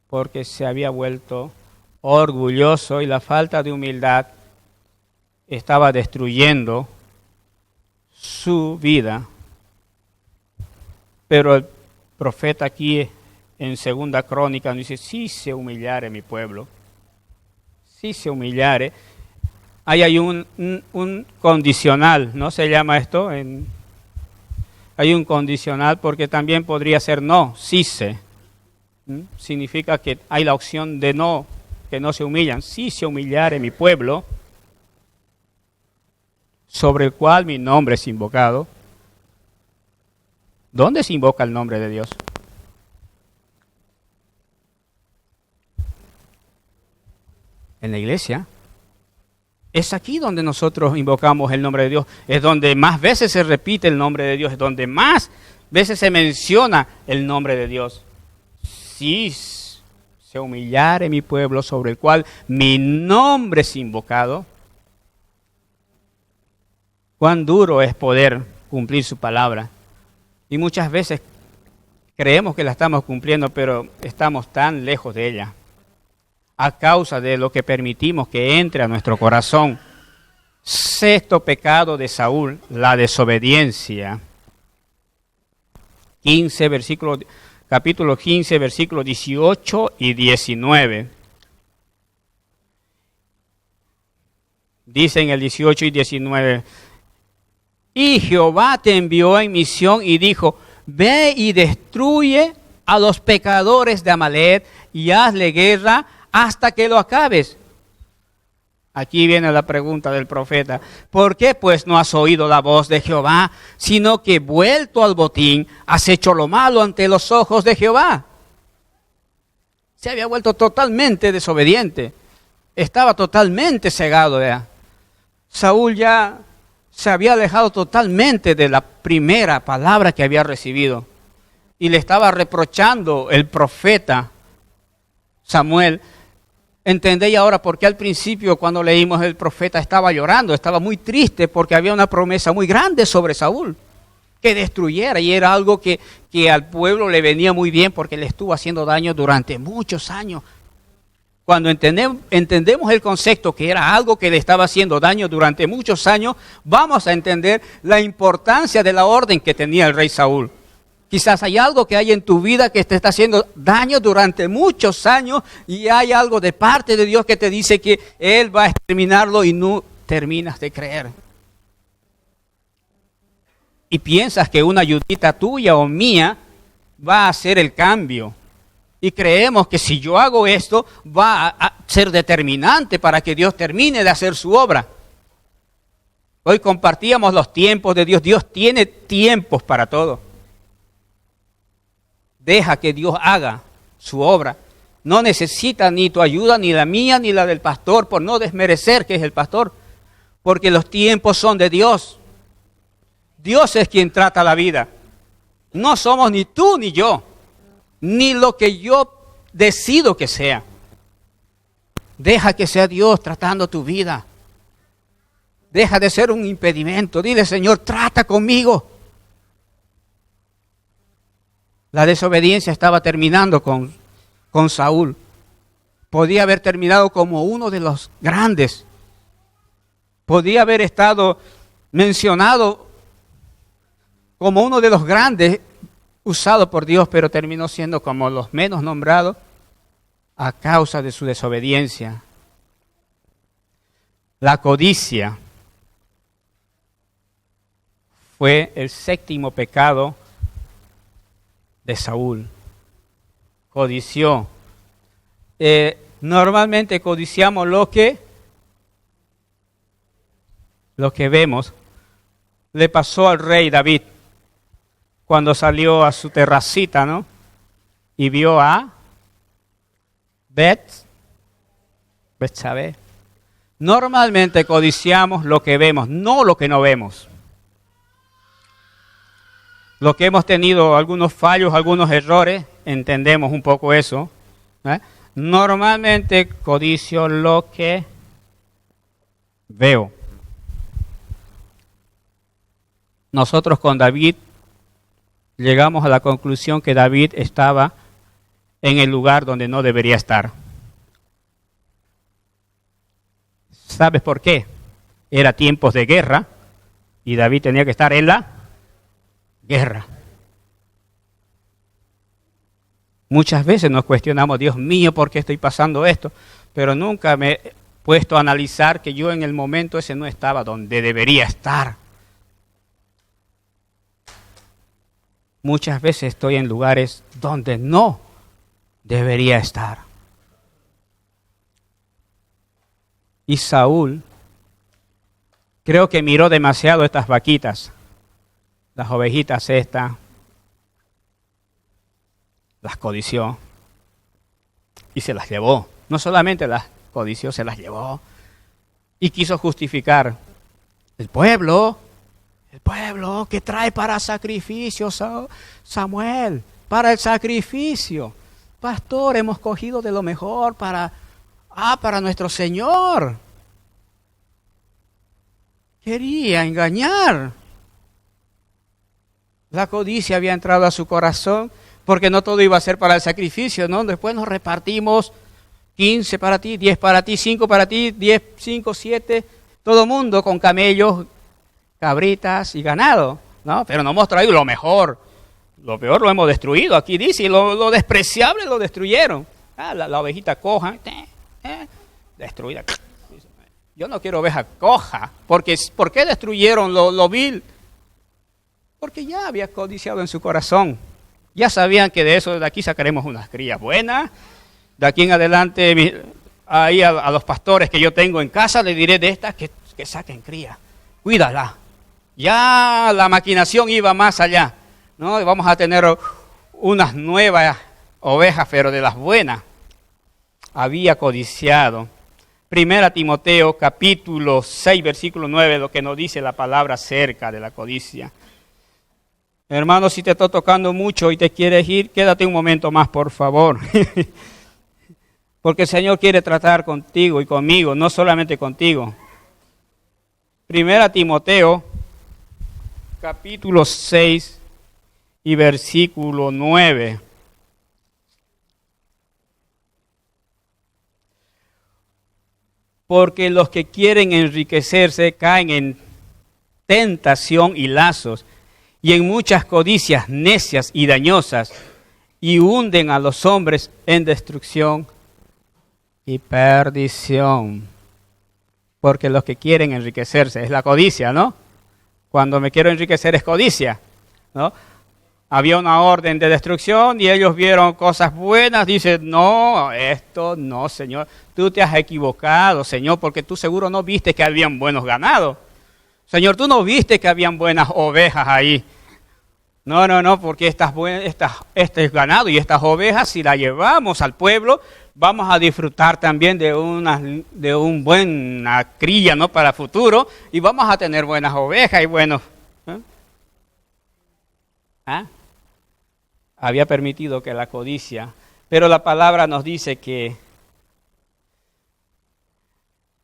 S1: porque se había vuelto orgulloso y la falta de humildad estaba destruyendo su vida. Pero el profeta aquí en Segunda Crónica dice, si se humillare mi pueblo, si se humillare, ahí hay un condicional, ¿no se llama esto? Hay un condicional porque también podría ser no, si se. Significa que hay la opción de no, que no se humillan. Si se humillare mi pueblo, sobre el cual mi nombre es invocado. ¿Dónde se invoca el nombre de Dios? En la iglesia. Es aquí donde nosotros invocamos el nombre de Dios. Es donde más veces se repite el nombre de Dios. Es donde más veces se menciona el nombre de Dios. Si se humillare mi pueblo sobre el cual mi nombre es invocado. Cuán duro es poder cumplir su palabra. Y muchas veces creemos que la estamos cumpliendo, pero estamos tan lejos de ella. A causa de lo que permitimos que entre a nuestro corazón. Sexto pecado de Saúl, la desobediencia. Capítulo 15, versículos 18 y 19. Dicen el 18 y 19. Y Jehová te envió en misión y dijo, ve y destruye a los pecadores de Amalec y hazle guerra hasta que lo acabes. Aquí viene la pregunta del profeta. ¿Por qué pues no has oído la voz de Jehová, sino que vuelto al botín has hecho lo malo ante los ojos de Jehová? Se había vuelto totalmente desobediente. Estaba totalmente cegado ya. Saúl ya se había alejado totalmente de la primera palabra que había recibido. Y le estaba reprochando el profeta Samuel. ¿Entendéis ahora por qué al principio cuando leímos el profeta estaba llorando? Estaba muy triste porque había una promesa muy grande sobre Saúl. Que destruyera y era algo que al pueblo le venía muy bien porque le estuvo haciendo daño durante muchos años. Cuando entendemos el concepto que era algo que le estaba haciendo daño durante muchos años, vamos a entender la importancia de la orden que tenía el rey Saúl. Quizás hay algo que hay en tu vida que te está haciendo daño durante muchos años y hay algo de parte de Dios que te dice que Él va a exterminarlo y no terminas de creer. Y piensas que una ayudita tuya o mía va a hacer el cambio. Y creemos que si yo hago esto, va a ser determinante para que Dios termine de hacer su obra. Hoy compartíamos los tiempos de Dios. Dios tiene tiempos para todo. Deja que Dios haga su obra. No necesita ni tu ayuda, ni la mía, ni la del pastor, por no desmerecer que es el pastor. Porque los tiempos son de Dios. Dios es quien trata la vida. No somos ni tú ni yo. Ni lo que yo decido que sea. Deja que sea Dios tratando tu vida. Deja de ser un impedimento. Dile, Señor, trata conmigo. La desobediencia estaba terminando con Saúl. Podía haber terminado como uno de los grandes. Podía haber estado mencionado como uno de los grandes usado por Dios, pero terminó siendo como los menos nombrados a causa de su desobediencia. La codicia fue el séptimo pecado de Saúl. Codició. Normalmente codiciamos lo que vemos. Le pasó al rey David cuando salió a su terracita, ¿no? Y vio a Betsabé. Normalmente codiciamos lo que vemos, no lo que no vemos. Lo que hemos tenido algunos fallos, algunos errores, entendemos un poco eso. Normalmente codicio lo que veo. Nosotros con David llegamos a la conclusión que David estaba en el lugar donde no debería estar. ¿Sabes por qué? Era tiempos de guerra y David tenía que estar en la guerra. Muchas veces nos cuestionamos, Dios mío, ¿por qué estoy pasando esto? Pero nunca me he puesto a analizar que yo en el momento ese no estaba donde debería estar. Muchas veces estoy en lugares donde no debería estar. Y Saúl creo que miró demasiado estas vaquitas, las ovejitas estas, las codició y se las llevó. No solamente las codició, se las llevó y quiso justificar. El pueblo que trae para sacrificio, Samuel, para el sacrificio. Pastor, hemos cogido de lo mejor para nuestro Señor. Quería engañar. La codicia había entrado a su corazón porque no todo iba a ser para el sacrificio, ¿no? Después nos repartimos 15 para ti, 10 para ti, 5 para ti, 10, 5, 7, todo mundo con camellos, cabritas y ganado, ¿no? Pero no hemos traído lo mejor. Lo peor lo hemos destruido. Aquí dice, lo despreciable lo destruyeron. La ovejita coja, destruida. Yo no quiero oveja coja, porque ¿por qué destruyeron lo vil? Porque ya había codiciado en su corazón. Ya sabían que de aquí sacaremos unas crías buenas. De aquí en adelante, ahí a los pastores que yo tengo en casa, les diré de estas que saquen cría. Cuídala. Ya la maquinación iba más allá, ¿no? Vamos a tener unas nuevas ovejas, pero de las buenas. Había codiciado. 1 Timoteo capítulo 6, versículo 9, lo que nos dice la palabra acerca de la codicia. Hermano, si te está tocando mucho y te quieres ir, quédate un momento más, por favor. Porque el Señor quiere tratar contigo y conmigo, no solamente contigo. 1 Timoteo capítulo 6 y versículo 9. Porque los que quieren enriquecerse caen en tentación y lazos, y en muchas codicias necias y dañosas, y hunden a los hombres en destrucción y perdición. Porque los que quieren enriquecerse es la codicia, ¿no? Cuando me quiero enriquecer es codicia, ¿no? Había una orden de destrucción y ellos vieron cosas buenas. Dicen, no, esto no, Señor. Tú te has equivocado, Señor, porque tú seguro no viste que habían buenos ganados. Señor, tú no viste que habían buenas ovejas ahí. No, porque este ganado y estas ovejas, si las llevamos al pueblo, vamos a disfrutar también de un buena cría, ¿no? Para el futuro, y vamos a tener buenas ovejas y buenos. Había permitido que la codicia, pero la palabra nos dice que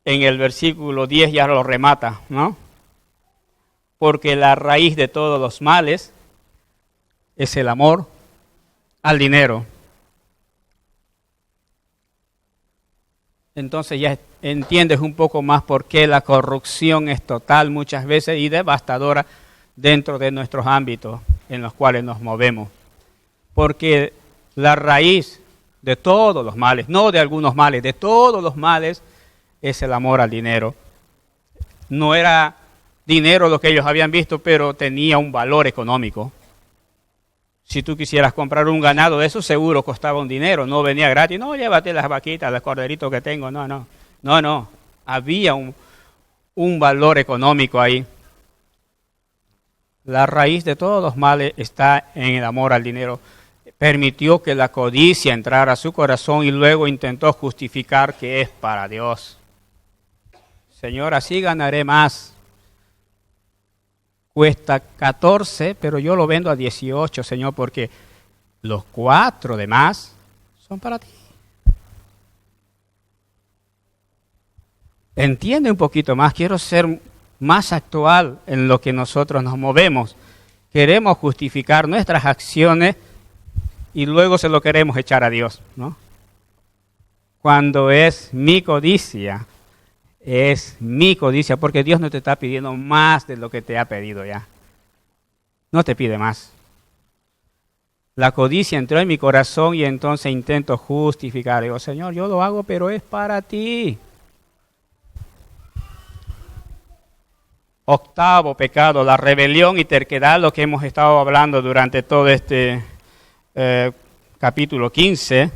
S1: en el versículo 10 ya lo remata, ¿no? Porque la raíz de todos los males es el amor al dinero. Entonces ya entiendes un poco más por qué la corrupción es total muchas veces y devastadora dentro de nuestros ámbitos en los cuales nos movemos. porque la raíz de todos los males, no de algunos males, de todos los males, es el amor al dinero. No era dinero lo que ellos habían visto, pero tenía un valor económico. Si tú quisieras comprar un ganado de eso, seguro costaba un dinero, no venía gratis. No, llévate las vaquitas, los corderitos que tengo. No. Había un valor económico ahí. La raíz de todos los males está en el amor al dinero. Permitió que la codicia entrara a su corazón y luego intentó justificar que es para Dios. Señor, así ganaré más. Cuesta 14, pero yo lo vendo a 18, Señor, porque los 4 demás son para ti. Entiende un poquito más, quiero ser más actual en lo que nosotros nos movemos. Queremos justificar nuestras acciones y luego se lo queremos echar a Dios, ¿no? Cuando es mi codicia, porque Dios no te está pidiendo más de lo que te ha pedido ya. No te pide más. La codicia entró en mi corazón y entonces intento justificar. Digo, Señor, yo lo hago, pero es para ti. Octavo pecado, la rebelión y terquedad, lo que hemos estado hablando durante todo este capítulo 15.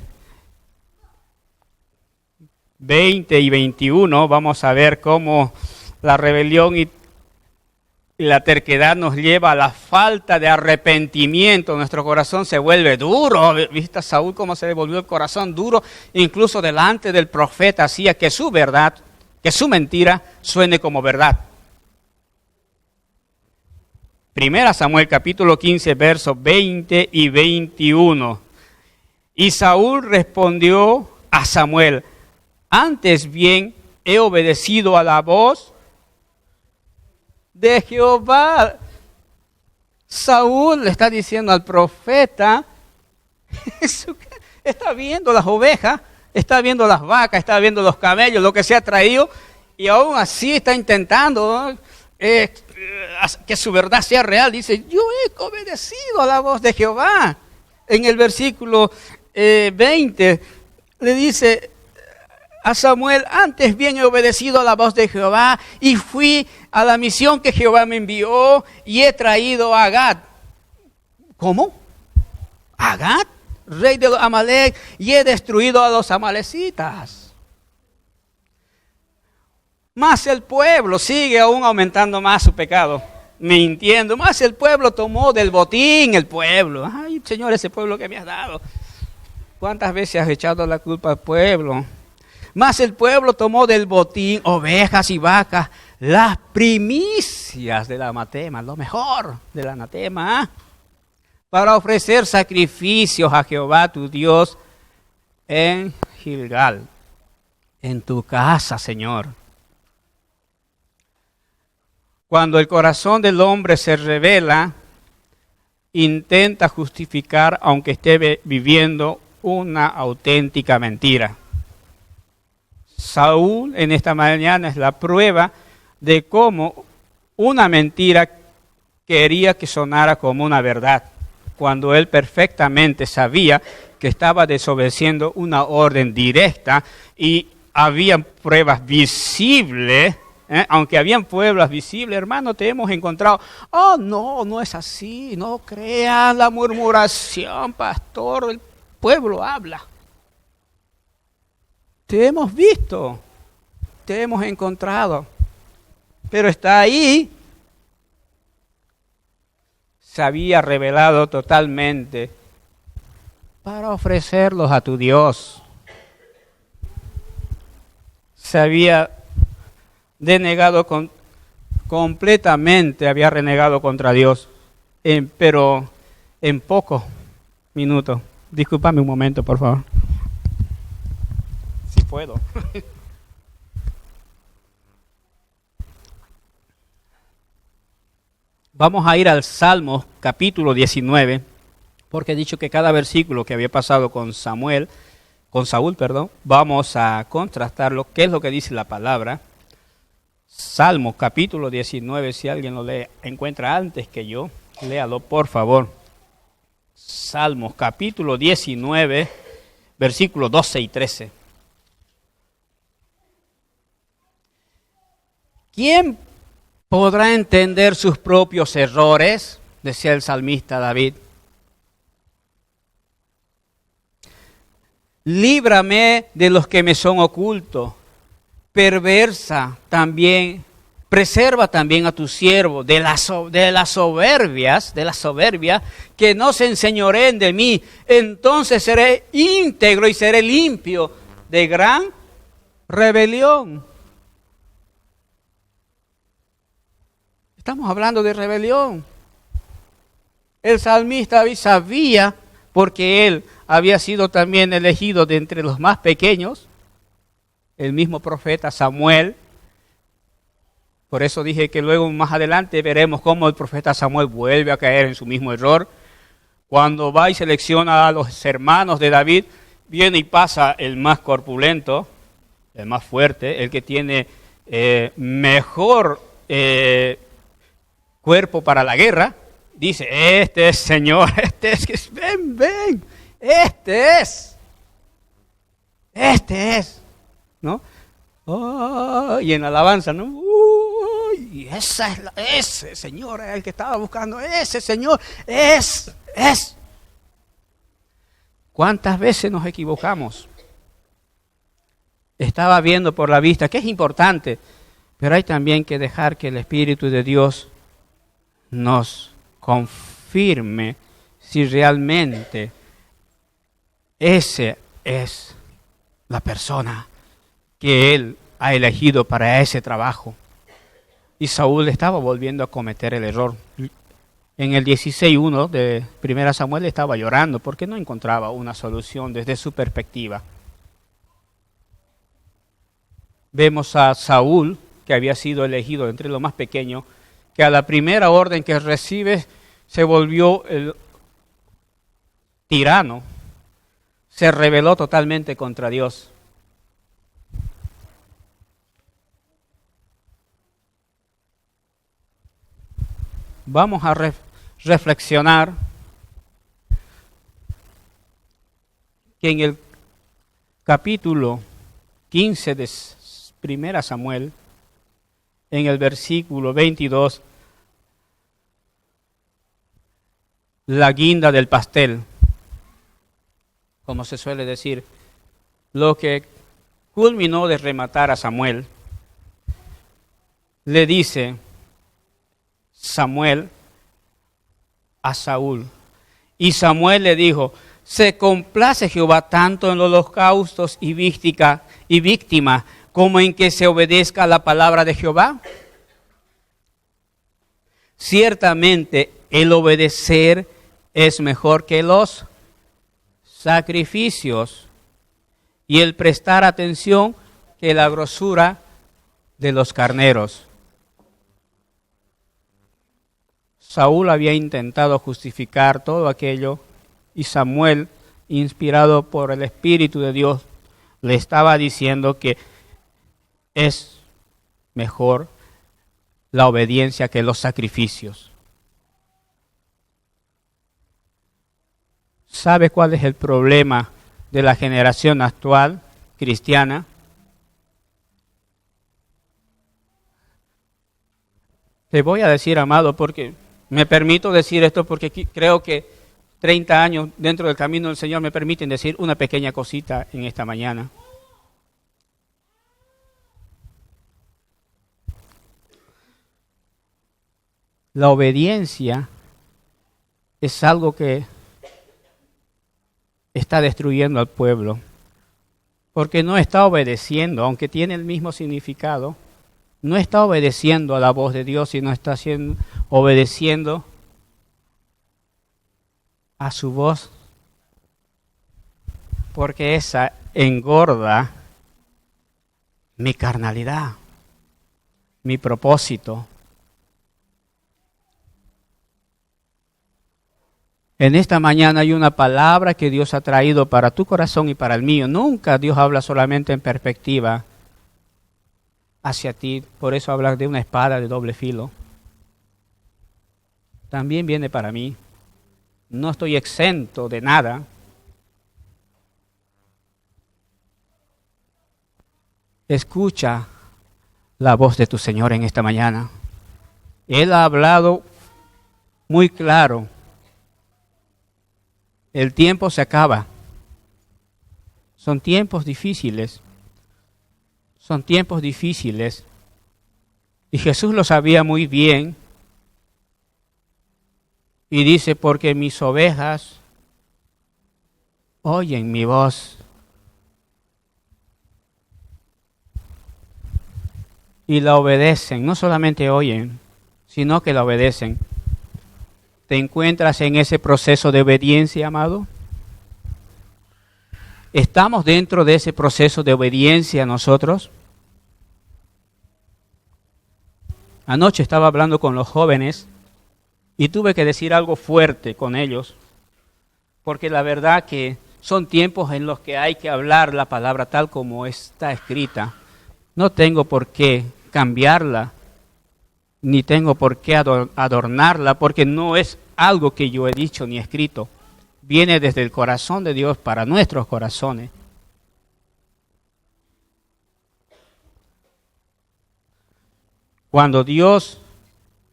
S1: 20 y 21, vamos a ver cómo la rebelión y la terquedad nos lleva a la falta de arrepentimiento. Nuestro corazón se vuelve duro. ¿Viste a Saúl cómo se le volvió el corazón duro? Incluso delante del profeta hacía que su verdad, que su mentira suene como verdad. Primera Samuel capítulo 15, versos 20 y 21. Y Saúl respondió a Samuel: antes bien he obedecido a la voz de Jehová. Saúl le está diciendo al profeta, está viendo las ovejas, está viendo las vacas, está viendo los camellos, lo que se ha traído, y aún así está intentando que su verdad sea real. Dice, yo he obedecido a la voz de Jehová. En el versículo 20 le dice a Samuel, antes bien he obedecido a la voz de Jehová y fui a la misión que Jehová me envió y he traído a Agag. ¿Cómo? Agag, rey de los Amalek, y he destruido a los amalecitas. Más el pueblo sigue aún aumentando más su pecado, mintiendo. Más el pueblo tomó del botín, el pueblo. Ay, Señor, ese pueblo que me has dado. ¿Cuántas veces has echado la culpa al pueblo? Mas el pueblo tomó del botín ovejas y vacas, las primicias del anatema, lo mejor del anatema, para ofrecer sacrificios a Jehová tu Dios en Gilgal, en tu casa, Señor. Cuando el corazón del hombre se revela, intenta justificar aunque esté viviendo una auténtica mentira. Saúl en esta mañana es la prueba de cómo una mentira quería que sonara como una verdad, cuando él perfectamente sabía que estaba desobedeciendo una orden directa y había pruebas visibles. Aunque habían pruebas visibles, hermano, te hemos encontrado. Oh, no es así, no creas la murmuración, pastor, el pueblo habla. Te hemos visto, te hemos encontrado, pero está ahí. Se había revelado totalmente para ofrecerlos a tu Dios. Se había denegado completamente, había renegado contra Dios, pero en pocos minutos. Discúlpame un momento, por favor. Si puedo. Vamos a ir al Salmos capítulo 19, porque he dicho que cada versículo que había pasado con Saúl, vamos a contrastarlo, qué es lo que dice la palabra. Salmos capítulo 19, si alguien lo lee, encuentra antes que yo, léalo por favor. Salmos capítulo 19, versículos 12 y 13. ¿Quién podrá entender sus propios errores? Decía el salmista David. Líbrame de los que me son ocultos. Perversa también, preserva también a tu siervo de las soberbias, que no se enseñoreen de mí. Entonces seré íntegro y seré limpio de gran rebelión. Estamos hablando de rebelión. El salmista David sabía, porque él había sido también elegido de entre los más pequeños, el mismo profeta Samuel. Por eso dije que luego más adelante veremos cómo el profeta Samuel vuelve a caer en su mismo error. Cuando va y selecciona a los hermanos de David, viene y pasa el más corpulento, el más fuerte, el que tiene mejor cuerpo para la guerra. Dice, este es Señor, este es, ven, este es, ¿no? Oh, y en alabanza, ¿no? Y ese Señor es el que estaba buscando, ese Señor es. ¿Cuántas veces nos equivocamos? Estaba viendo por la vista, que es importante, pero hay también que dejar que el Espíritu de Dios nos confirme si realmente ese es la persona que Él ha elegido para ese trabajo. Y Saúl estaba volviendo a cometer el error. En el 16:1 de 1 Samuel estaba llorando porque no encontraba una solución desde su perspectiva. Vemos a Saúl, que había sido elegido entre los más pequeños, que a la primera orden que recibe se volvió el tirano, se rebeló totalmente contra Dios. Vamos a reflexionar que en el capítulo 15 de 1 Samuel, en el versículo 22, la guinda del pastel, como se suele decir, lo que culminó de rematar a Samuel, le dice Samuel a Saúl. Y Samuel le dijo, ¿se complace Jehová tanto en los holocaustos y víctimas como en que se obedezca a la palabra de Jehová? Ciertamente el obedecer es mejor que los sacrificios y el prestar atención que la grosura de los carneros. Saúl había intentado justificar todo aquello y Samuel, inspirado por el Espíritu de Dios, le estaba diciendo que es mejor la obediencia que los sacrificios. ¿Sabe cuál es el problema de la generación actual cristiana? Te voy a decir, amado, porque me permito decir esto porque creo que 30 años dentro del camino del Señor me permiten decir una pequeña cosita en esta mañana. La obediencia es algo que está destruyendo al pueblo, porque no está obedeciendo, aunque tiene el mismo significado, no está obedeciendo a la voz de Dios, sino está obedeciendo a su voz, porque esa engorda mi carnalidad, mi propósito. En esta mañana hay una palabra que Dios ha traído para tu corazón y para el mío. Nunca Dios habla solamente en perspectiva hacia ti, por eso habla de una espada de doble filo. También viene para mí. no estoy exento de nada. Escucha la voz de tu Señor en esta mañana. Él ha hablado muy claro. El tiempo se acaba. Son tiempos difíciles. Son tiempos difíciles. Y Jesús lo sabía muy bien. Y dice, porque mis ovejas oyen mi voz. Y la obedecen. No solamente oyen, sino que la obedecen. ¿Te encuentras en ese proceso de obediencia, amado? ¿Estamos dentro de ese proceso de obediencia nosotros? Anoche estaba hablando con los jóvenes y tuve que decir algo fuerte con ellos, porque la verdad que son tiempos en los que hay que hablar la palabra tal como está escrita. No tengo por qué cambiarla, ni tengo por qué adornarla, porque no es algo que yo he dicho ni escrito. Viene desde el corazón de Dios para nuestros corazones. Cuando Dios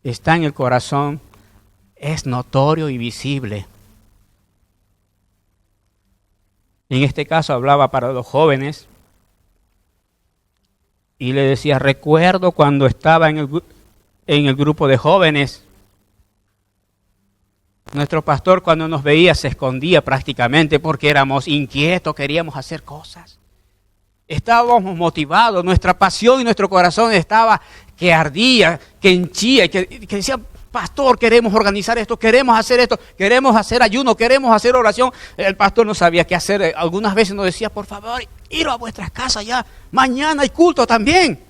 S1: está en el corazón, es notorio y visible. En este caso hablaba para los jóvenes y le decía, recuerdo cuando estaba en el grupo de jóvenes, nuestro pastor cuando nos veía se escondía prácticamente porque éramos inquietos, queríamos hacer cosas. Estábamos motivados, nuestra pasión y nuestro corazón estaba que ardía, que henchía, que decía, pastor, queremos organizar esto, queremos hacer ayuno, queremos hacer oración. El pastor no sabía qué hacer. Algunas veces nos decía, por favor, ir a vuestras casas ya, mañana hay culto también.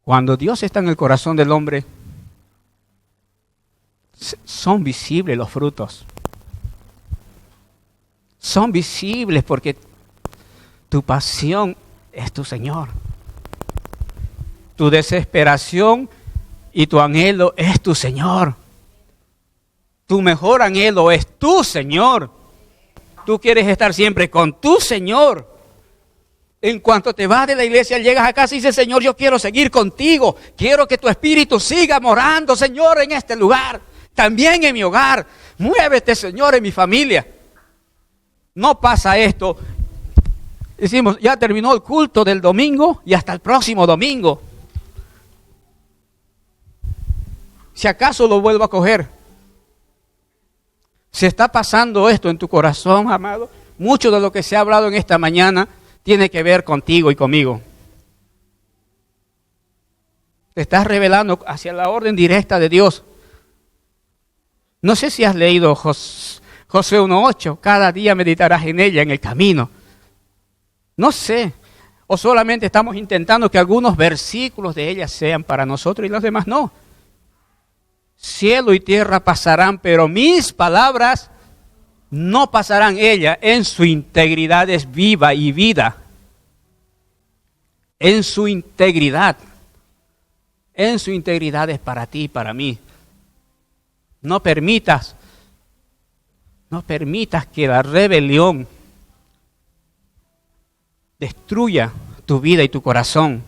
S1: Cuando Dios está en el corazón del hombre, son visibles los frutos. Son visibles porque tu pasión es tu Señor. Tu desesperación y tu anhelo es tu Señor. Tu mejor anhelo es tu Señor. Tú quieres estar siempre con tu Señor. En cuanto te vas de la iglesia, llegas a casa y dices, Señor, yo quiero seguir contigo. Quiero que tu espíritu siga morando, Señor, en este lugar. También en mi hogar. Muévete, Señor, en mi familia. No pasa esto. Decimos, ya terminó el culto del domingo y hasta el próximo domingo. Si acaso lo vuelvo a coger. Si está pasando esto en tu corazón, amado, mucho de lo que se ha hablado en esta mañana tiene que ver contigo y conmigo. Te estás revelando hacia la orden directa de Dios. No sé si has leído Josué 1:8. Cada día meditarás en ella en el camino. No sé. O solamente estamos intentando que algunos versículos de ella sean para nosotros y los demás no. Cielo y tierra pasarán, pero mis palabras no pasarán. Ella en su integridad es viva y vida. En su integridad. En su integridad es para ti y para mí. No permitas que la rebelión destruya tu vida y tu corazón.